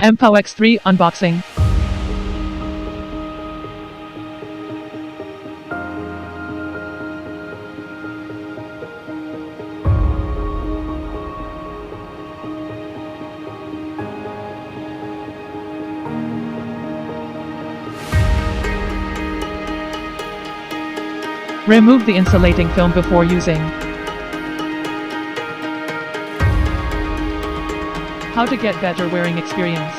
MPOW X3 unboxing. Remove the insulating film before using. How to get better wearing experience.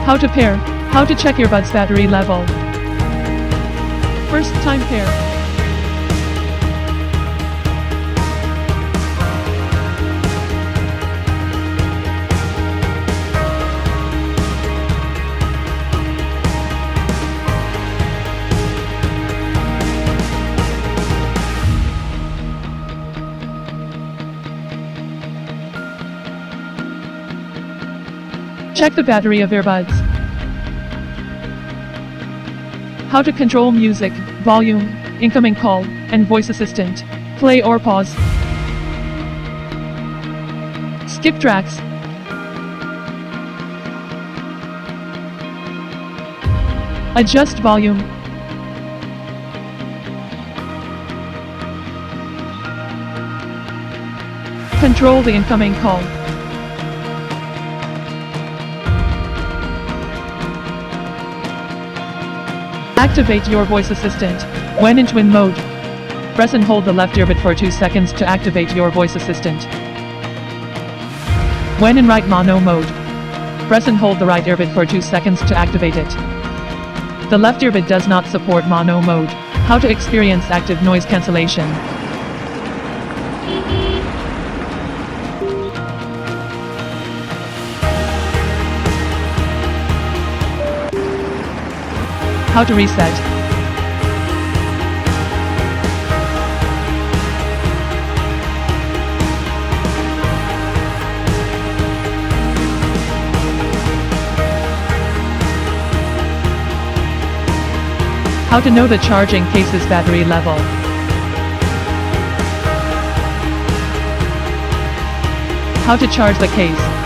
How to pair. How to check earbuds battery level. First time pair. Check the battery of earbuds. How to control music, volume, incoming call, and voice assistant. Play or pause. Skip tracks. Adjust volume. Control the incoming call. Activate your voice assistant. When in twin mode, press and hold the left earbud for 2 seconds to activate your voice assistant. When in right mono mode, press and hold the right earbud for 2 seconds to activate it. The left earbud does not support mono mode. How to experience active noise cancellation. How to reset. How to know the charging case's battery level. How to charge the case.